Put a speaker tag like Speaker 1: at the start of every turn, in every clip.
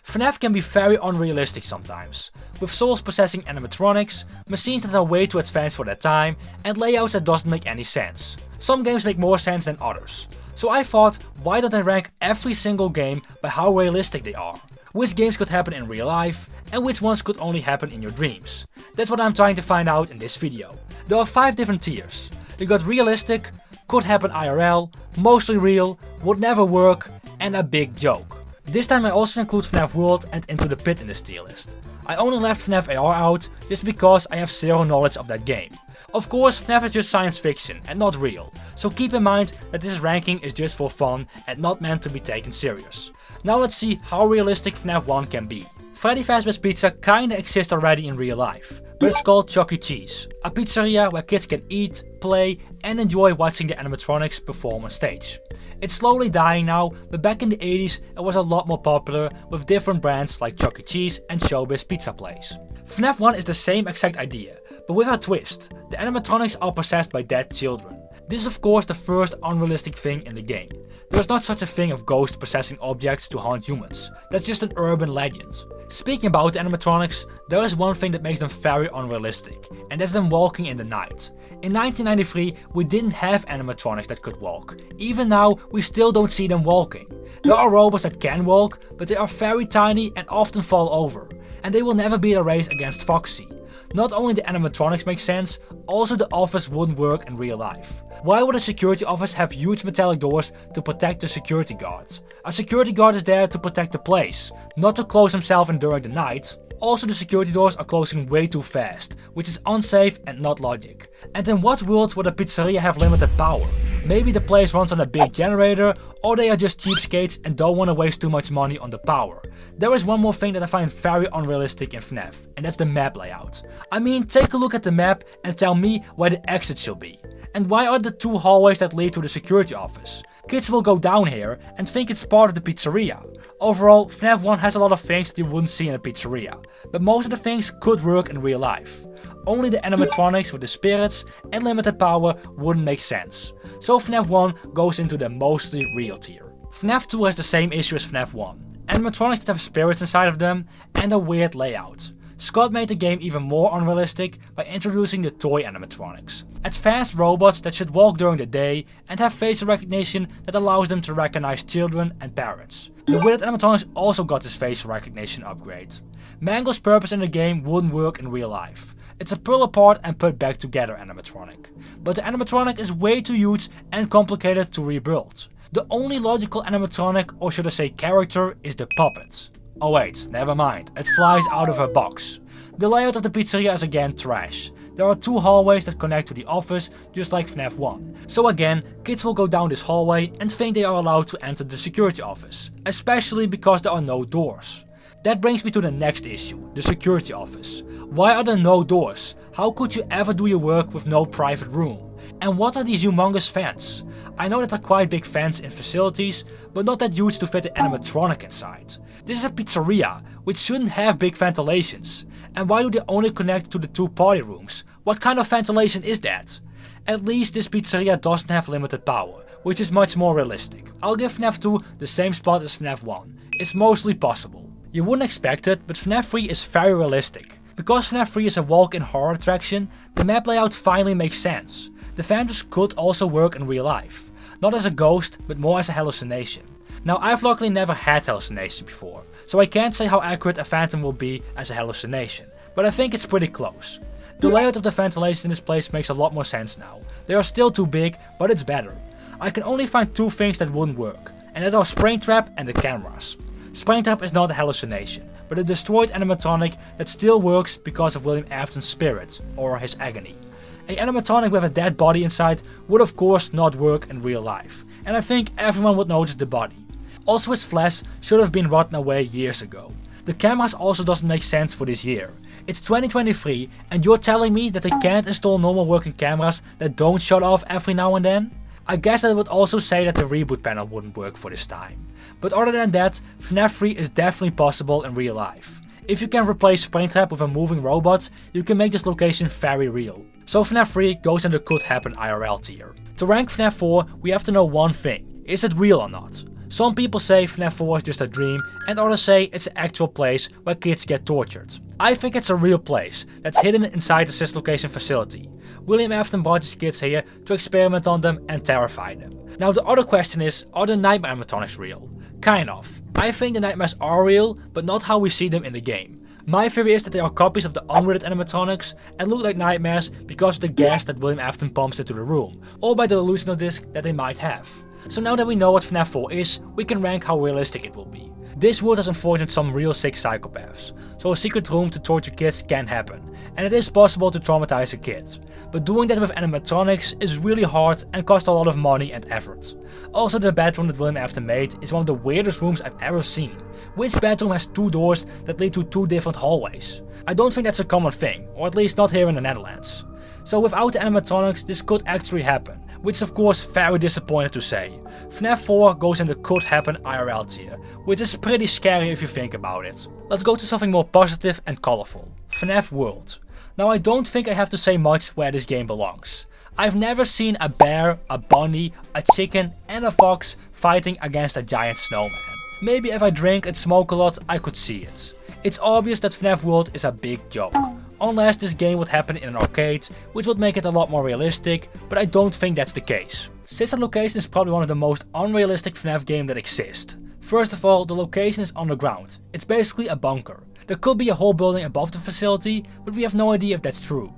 Speaker 1: FNAF can be very unrealistic sometimes, with souls possessing animatronics, machines that are way too advanced for their time, and layouts that doesn't make any sense. Some games make more sense than others. So I thought, why don't I rank every single game by how realistic they are? Which games could happen in real life, and which ones could only happen in your dreams? That's what I'm trying to find out in this video. There are 5 different tiers. You got realistic, could happen IRL, mostly real, would never work, and a big joke. This time I also include FNAF World and Into the Pit in this tier list. I only left FNAF AR out just because I have zero knowledge of that game. Of course, FNAF is just science fiction and not real, so keep in mind that this ranking is just for fun and not meant to be taken serious. Now let's see how realistic FNAF 1 can be. Freddy Fazbear's Pizza kinda exists already in real life, but it's called Chuck E. Cheese, a pizzeria where kids can eat, play and enjoy watching the animatronics perform on stage. It's slowly dying now, but back in the 80s it was a lot more popular with different brands like Chuck E. Cheese and Showbiz Pizza Place. FNAF 1 is the same exact idea, but with a twist. The animatronics are possessed by dead children. This is of course the first unrealistic thing in the game. There is not such a thing of ghosts possessing objects to haunt humans. That's just an urban legend. Speaking about the animatronics, there is one thing that makes them very unrealistic, and that's them walking in the night. In 1993 we didn't have animatronics that could walk. Even now we still don't see them walking. There are robots that can walk, but they are very tiny and often fall over. And they will never beat a race against Foxy. Not only the animatronics make sense, also the office wouldn't work in real life. Why would a security office have huge metallic doors to protect the security guard? A security guard is there to protect the place, not to close himself in during the night. Also the security doors are closing way too fast, which is unsafe and not logic. And in what world would a pizzeria have limited power? Maybe the place runs on a big generator, or they are just cheapskates and don't want to waste too much money on the power. There is one more thing that I find very unrealistic in FNAF, and that's the map layout. I mean, take a look at the map and tell me where the exit should be. And why are the 2 hallways that lead to the security office? Kids will go down here and think it's part of the pizzeria. Overall, FNAF 1 has a lot of things that you wouldn't see in a pizzeria, but most of the things could work in real life. Only the animatronics with the spirits and limited power wouldn't make sense. So FNAF 1 goes into the mostly real tier. FNAF 2 has the same issue as FNAF 1. Animatronics that have spirits inside of them and a weird layout. Scott made the game even more unrealistic by introducing the toy animatronics. Advanced robots that should walk during the day and have facial recognition that allows them to recognize children and parents. The Withered animatronics also got this facial recognition upgrade. Mango's purpose in the game wouldn't work in real life. It's a pull apart and put back together animatronic. But the animatronic is way too huge and complicated to rebuild. The only logical animatronic, or should I say character, is the puppet. Oh wait, never mind, it flies out of a box. The layout of the pizzeria is again trash. There are 2 hallways that connect to the office, just like FNAF 1. So again, kids will go down this hallway and think they are allowed to enter the security office, especially because there are no doors. That brings me to the next issue, the security office. Why are there no doors? How could you ever do your work with no private room? And what are these humongous fans? I know that there are quite big fans in facilities, but not that huge to fit an animatronic inside. This is a pizzeria, which shouldn't have big ventilations. And why do they only connect to the 2 party rooms? What kind of ventilation is that? At least this pizzeria doesn't have limited power, which is much more realistic. I'll give FNAF 2 the same spot as FNAF 1. It's mostly possible. You wouldn't expect it, but FNAF 3 is very realistic. Because FNAF 3 is a walk-in horror attraction, the map layout finally makes sense. The phantoms could also work in real life. Not as a ghost, but more as a hallucination. Now I've luckily never had hallucinations before, so I can't say how accurate a phantom will be as a hallucination, but I think it's pretty close. The layout of the ventilation in this place makes a lot more sense now. They are still too big, but it's better. I can only find 2 things that wouldn't work, and that are Springtrap and the cameras. Springtrap is not a hallucination, but a destroyed animatronic that still works because of William Afton's spirit, or his agony. An animatronic with a dead body inside would of course not work in real life, and I think everyone would notice the body. Also his flesh should have been rotten away years ago. The cameras also doesn't make sense for this year. It's 2023 and you're telling me that they can't install normal working cameras that don't shut off every now and then? I guess I would also say that the reboot panel wouldn't work for this time. But other than that, FNAF 3 is definitely possible in real life. If you can replace Springtrap with a moving robot, you can make this location very real. So FNAF 3 goes in the could happen IRL tier. To rank FNAF 4, we have to know one thing. Is it real or not? Some people say FNAF 4 is just a dream, and others say it's an actual place where kids get tortured. I think it's a real place that's hidden inside the Sis Location facility. William Afton brought his kids here to experiment on them and terrify them. Now the other question is, are the nightmare animatronics real? Kind of. I think the nightmares are real, but not how we see them in the game. My theory is that they are copies of the unrated animatronics and look like nightmares because of the gas that William Afton pumps into the room, or by the hallucinodisc that they might have. So now that we know what FNAF 4 is, we can rank how realistic it will be. This world has unfortunately some real sick psychopaths, so a secret room to torture kids can happen, and it is possible to traumatize a kid. But doing that with animatronics is really hard and costs a lot of money and effort. Also, the bedroom that William Afton made is one of the weirdest rooms I've ever seen. Which bedroom has 2 doors that lead to 2 different hallways? I don't think that's a common thing, or at least not here in the Netherlands. So without the animatronics, this could actually happen, which is of course very disappointing to say. FNAF 4 goes in the could happen IRL tier, which is pretty scary if you think about it. Let's go to something more positive and colorful. FNAF World. Now I don't think I have to say much where this game belongs. I've never seen a bear, a bunny, a chicken and a fox fighting against a giant snowman. Maybe if I drink and smoke a lot I could see it. It's obvious that FNAF World is a big joke. Unless this game would happen in an arcade, which would make it a lot more realistic, but I don't think that's the case. Sister Location is probably one of the most unrealistic FNAF games that exist. First of all, the location is underground. It's basically a bunker. There could be a whole building above the facility, but we have no idea if that's true.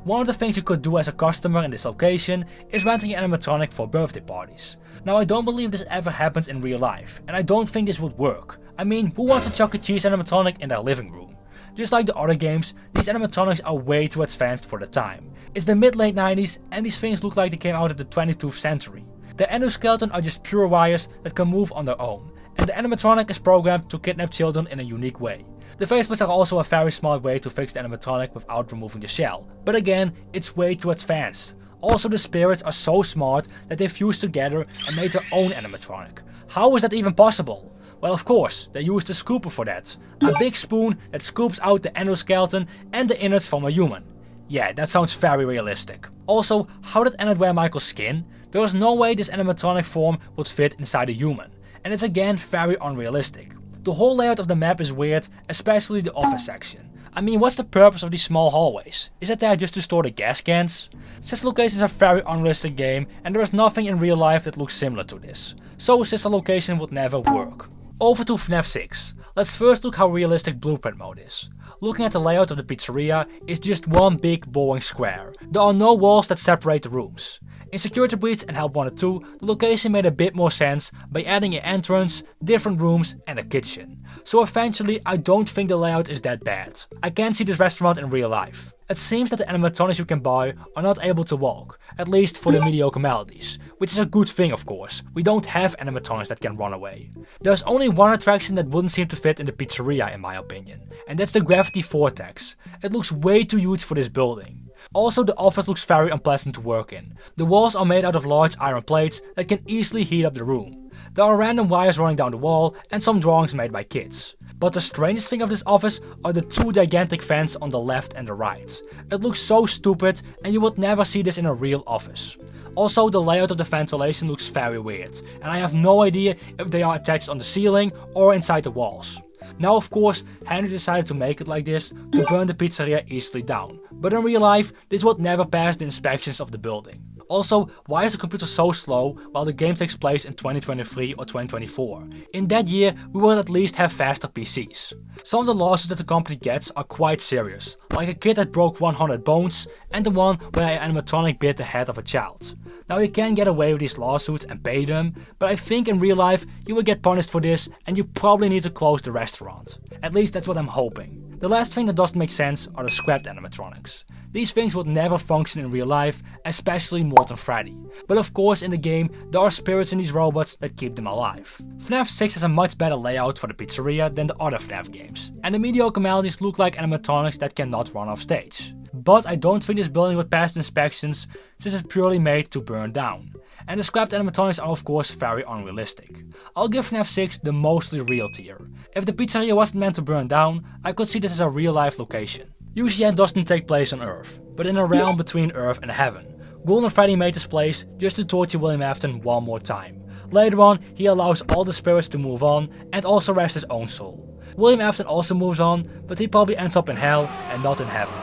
Speaker 1: One of the things you could do as a customer in this location is renting an animatronic for birthday parties. Now I don't believe this ever happens in real life, and I don't think this would work. I mean, who wants a Chuck E. Cheese animatronic in their living room? Just like the other games, these animatronics are way too advanced for the time. It's the mid-late 90s and these things look like they came out of the 22nd century. The endoskeleton are just pure wires that can move on their own, and the animatronic is programmed to kidnap children in a unique way. The faceplates are also a very smart way to fix the animatronic without removing the shell, but again, it's way too advanced. Also the spirits are so smart that they fused together and made their own animatronic. How is that even possible? Well, of course, they used a scooper for that. A big spoon that scoops out the endoskeleton and the innards from a human. Yeah, that sounds very realistic. Also, how did Ennard wear Michael's skin? There is no way this animatronic form would fit inside a human. And it's again very unrealistic. The whole layout of the map is weird, especially the office section. I mean, what's the purpose of these small hallways? Is it there just to store the gas cans? Sister Location is a very unrealistic game and there is nothing in real life that looks similar to this. So Sister Location would never work. Over to FNAF 6. Let's first look how realistic Blueprint mode is. Looking at the layout of the pizzeria, it's just one big boring square. There are no walls that separate the rooms. In Security Breach and Help Wanted 2, the location made a bit more sense by adding an entrance, different rooms and a kitchen. So eventually I don't think the layout is that bad. I can see this restaurant in real life. It seems that the animatronics you can buy are not able to walk, at least for the mediocre melodies, which is a good thing of course. We don't have animatronics that can run away. There's only one attraction that wouldn't seem to fit in the pizzeria in my opinion, and that's the Gravity Vortex. It looks way too huge for this building. Also the office looks very unpleasant to work in. The walls are made out of large iron plates that can easily heat up the room. There are random wires running down the wall and some drawings made by kids. But the strangest thing of this office are the 2 gigantic fans on the left and the right. It looks so stupid and you would never see this in a real office. Also the layout of the ventilation looks very weird and I have no idea if they are attached on the ceiling or inside the walls. Now of course, Henry decided to make it like this to burn the pizzeria easily down, but in real life this would never pass the inspections of the building. Also, why is the computer so slow while the game takes place in 2023 or 2024? In that year, we would at least have faster PCs. Some of the lawsuits that the company gets are quite serious, like a kid that broke 100 bones and the one where an animatronic bit the head of a child. Now you can get away with these lawsuits and pay them, but I think in real life you will get punished for this and you probably need to close the restaurant. At least that's what I'm hoping. The last thing that doesn't make sense are the scrapped animatronics. These things would never function in real life, especially Morton Freddy. But of course in the game there are spirits in these robots that keep them alive. FNAF 6 has a much better layout for the pizzeria than the other FNAF games, and the mediocre melodies look like animatronics that cannot run off stage. But I don't think this building would pass the inspections since it's purely made to burn down. And the scrapped animatronics are of course very unrealistic. I'll give FNAF 6 the mostly real tier. If the pizzeria wasn't meant to burn down, I could see this as a real life location. Usually it doesn't take place on Earth, but in a realm between Earth and Heaven, Golden Freddy made this place just to torture William Afton one more time. Later on, he allows all the spirits to move on and also rest his own soul. William Afton also moves on, but he probably ends up in hell and not in heaven.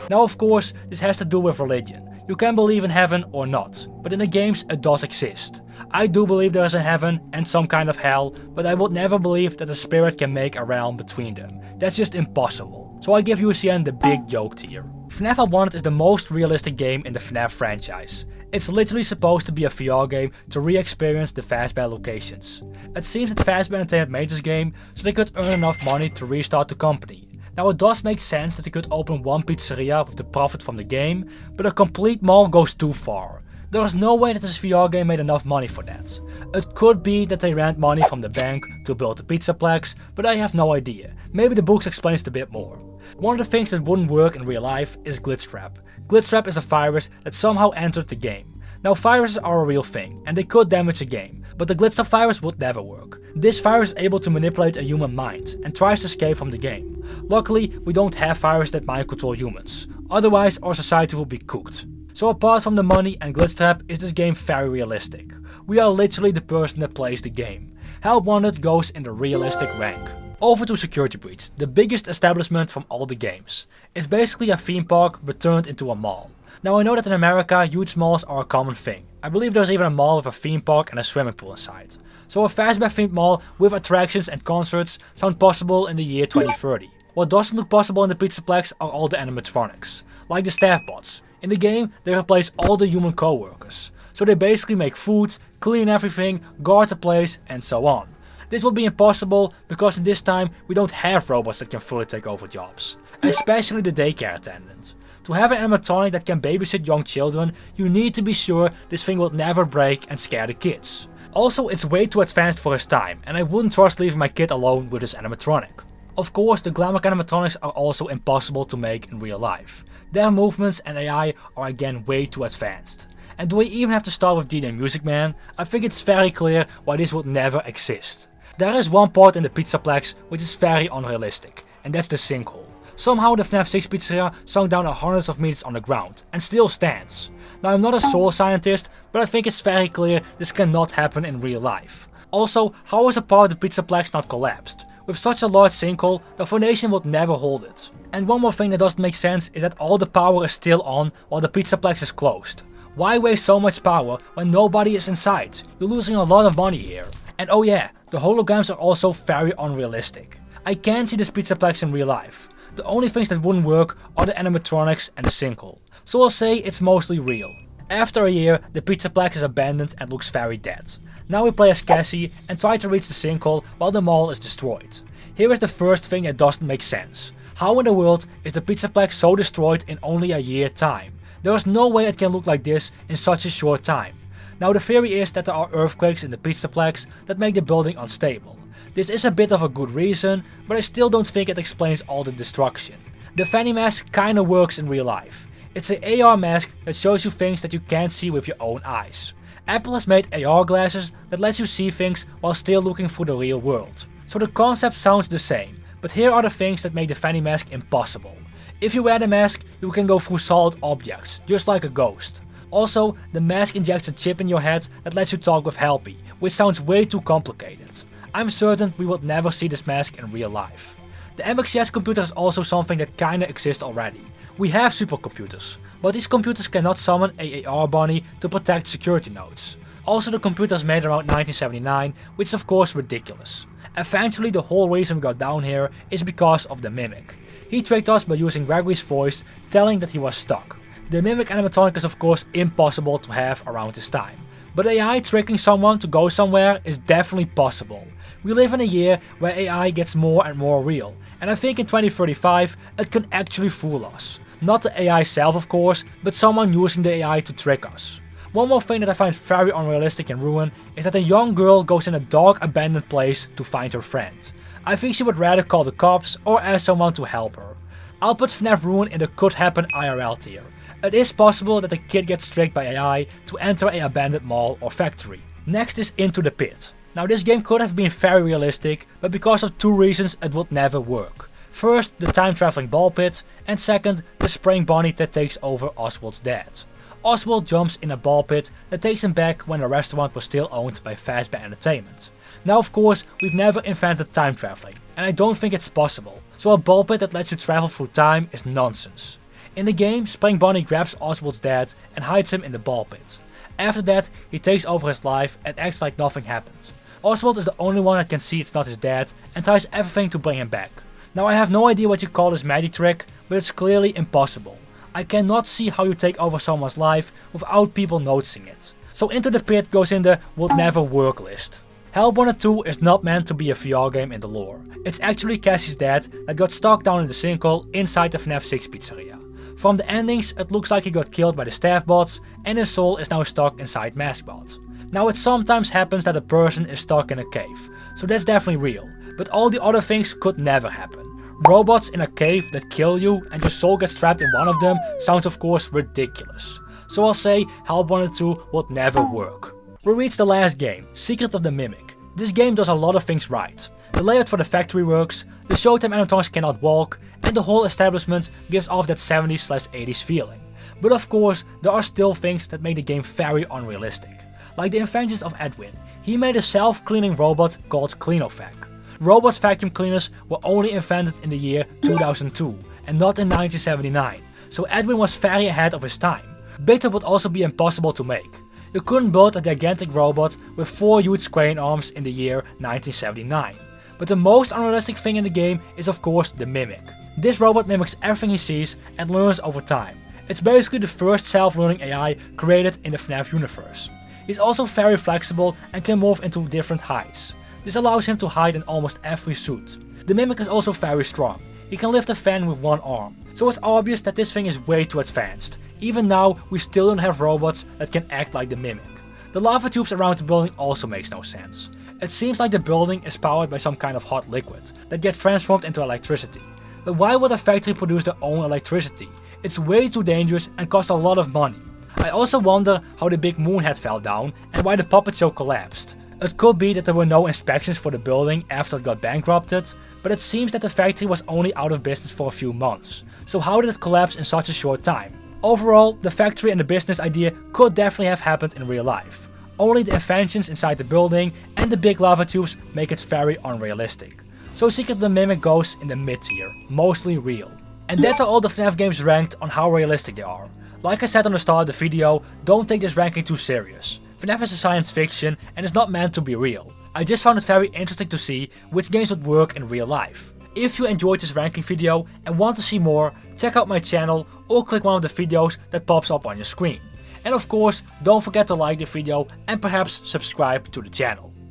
Speaker 1: Now of course, this has to do with religion. You can believe in heaven or not, but in the games it does exist. I do believe there is a heaven and some kind of hell, but I would never believe that a spirit can make a realm between them. That's just impossible. So I give UCN the big joke tier. FNAF World is the most realistic game in the FNAF franchise. It's literally supposed to be a VR game to re-experience the Fazbear locations. It seems that Fazbear Entertainment made this game so they could earn enough money to restart the company. Now it does make sense that they could open one pizzeria with the profit from the game, but a complete mall goes too far. There is no way that this VR game made enough money for that. It could be that they rent money from the bank to build the pizzaplex, but I have no idea. Maybe the books explains it a bit more. One of the things that wouldn't work in real life is Glitchtrap. Glitchtrap is a virus that somehow entered the game. Now viruses are a real thing, and they could damage a game, but the Glitchtrap virus would never work. This virus is able to manipulate a human mind, and tries to escape from the game. Luckily, we don't have viruses that mind control humans, otherwise our society will be cooked. So apart from the money and Glitchtrap, is this game very realistic. We are literally the person that plays the game. Help Wanted goes in the realistic rank. Over to Security Breach, the biggest establishment from all the games. It's basically a theme park but turned into a mall. Now I know that in America huge malls are a common thing. I believe there's even a mall with a theme park and a swimming pool inside. So a Fazbear themed mall with attractions and concerts sound possible in the year 2030. What doesn't look possible in the Pizzaplex are all the animatronics, like the staff bots. In the game, they replace all the human co-workers. So they basically make food, clean everything, guard the place, and so on. This will be impossible because in this time we don't have robots that can fully take over jobs. Especially the daycare attendant. To have an animatronic that can babysit young children, you need to be sure this thing will never break and scare the kids. Also, it's way too advanced for its time, and I wouldn't trust leaving my kid alone with this animatronic. Of course, the Glamour animatronics are also impossible to make in real life. Their movements and AI are again way too advanced. And do we even have to start with DJ Music Man? I think it's very clear why this would never exist. There is one part in the Pizzaplex which is very unrealistic, and that's the sinkhole. Somehow the FNAF 6 pizzeria sunk down hundreds of meters on the ground, and still stands. Now I'm not a soul scientist, but I think it's very clear this cannot happen in real life. Also, how is a part of the Pizzaplex not collapsed? With such a large sinkhole, the foundation would never hold it. And one more thing that doesn't make sense is that all the power is still on while the Pizzaplex is closed. Why waste so much power when nobody is inside? You're losing a lot of money here. And oh yeah, the holograms are also very unrealistic. I can't see this Pizzaplex in real life. The only things that wouldn't work are the animatronics and the sinkhole. So I'll say it's mostly real. After a year, the Pizzaplex is abandoned and looks very dead. Now we play as Cassie and try to reach the sinkhole while the mall is destroyed. Here is the first thing that doesn't make sense. How in the world is the Pizzaplex so destroyed in only a year time? There is no way it can look like this in such a short time. Now the theory is that there are earthquakes in the Pizzaplex that make the building unstable. This is a bit of a good reason, but I still don't think it explains all the destruction. The Fanny mask kinda works in real life. It's an AR mask that shows you things that you can't see with your own eyes. Apple has made AR glasses that lets you see things while still looking through the real world. So the concept sounds the same, but here are the things that make the Fanny mask impossible. If you wear the mask, you can go through solid objects, just like a ghost. Also, the mask injects a chip in your head that lets you talk with Helpy, which sounds way too complicated. I'm certain we would never see this mask in real life. The MXCS computer is also something that kinda exists already. We have supercomputers, but these computers cannot summon a AR bunny to protect security nodes. Also the computer is made around 1979, which is of course ridiculous. Eventually the whole reason we got down here is because of the Mimic. He tricked us by using Gregory's voice, telling that he was stuck. The Mimic animatronic is of course impossible to have around this time. But AI tricking someone to go somewhere is definitely possible. We live in a year where AI gets more and more real, and I think in 2035 it can actually fool us. Not the AI itself of course, but someone using the AI to trick us. One more thing that I find very unrealistic in Ruin is that a young girl goes in a dark abandoned place to find her friend. I think she would rather call the cops or ask someone to help her. I'll put FNAF Ruin in the could happen IRL tier. It is possible that a kid gets tricked by AI to enter an abandoned mall or factory. Next is Into the Pit. Now this game could have been very realistic, but because of two reasons it would never work. First, the time traveling ball pit, and second, the spraying bunny that takes over Oswald's dad. Oswald jumps in a ball pit that takes him back when the restaurant was still owned by Fazbear Entertainment. Now of course, we've never invented time traveling, and I don't think it's possible, so a ball pit that lets you travel through time is nonsense. In the game, Spring Bonnie grabs Oswald's dad and hides him in the ball pit. After that, he takes over his life and acts like nothing happened. Oswald is the only one that can see it's not his dad and tries everything to bring him back. Now I have no idea what you call this magic trick, but it's clearly impossible. I cannot see how you take over someone's life without people noticing it. So Into the Pit goes in the would never work list. Hellborn 2 is not meant to be a VR game in the lore. It's actually Cassie's dad that got stuck down in the sinkhole inside the FNAF 6 pizzeria. From the endings, it looks like he got killed by the staff bots and his soul is now stuck inside Maskbot. Now it sometimes happens that a person is stuck in a cave, so that's definitely real, but all the other things could never happen. Robots in a cave that kill you and your soul gets trapped in one of them sounds of course ridiculous. So I'll say Hellborn 2 would never work. We reached the last game, Secret of the Mimic. This game does a lot of things right. The layout for the factory works, the showtime animatronics cannot walk, and the whole establishment gives off that 70s/80s feeling. But of course, there are still things that make the game very unrealistic. Like the inventions of Edwin. He made a self-cleaning robot called Cleanovac. Robot vacuum cleaners were only invented in the year 2002 and not in 1979, so Edwin was very ahead of his time. Bigtop would also be impossible to make. You couldn't build a gigantic robot with 4 huge crane arms in the year 1979. But the most unrealistic thing in the game is of course the Mimic. This robot mimics everything he sees and learns over time. It's basically the first self-learning AI created in the FNAF universe. He's also very flexible and can morph into different heights. This allows him to hide in almost every suit. The Mimic is also very strong. He can lift a fan with one arm. So it's obvious that this thing is way too advanced. Even now, we still don't have robots that can act like the Mimic. The lava tubes around the building also makes no sense. It seems like the building is powered by some kind of hot liquid that gets transformed into electricity. But why would a factory produce their own electricity? It's way too dangerous and costs a lot of money. I also wonder how the big moon head fell down and why the puppet show collapsed. It could be that there were no inspections for the building after it got bankrupted, but it seems that the factory was only out of business for a few months. So how did it collapse in such a short time? Overall, the factory and the business idea could definitely have happened in real life. Only the inventions inside the building and the big lava tubes make it very unrealistic. So Secret of the Mimic goes in the mid tier, mostly real. And that are all the FNAF games ranked on how realistic they are. Like I said on the start of the video, don't take this ranking too serious. FNAF is a science fiction and is not meant to be real. I just found it very interesting to see which games would work in real life. If you enjoyed this ranking video and want to see more, check out my channel or click one of the videos that pops up on your screen. And of course, don't forget to like the video and perhaps subscribe to the channel.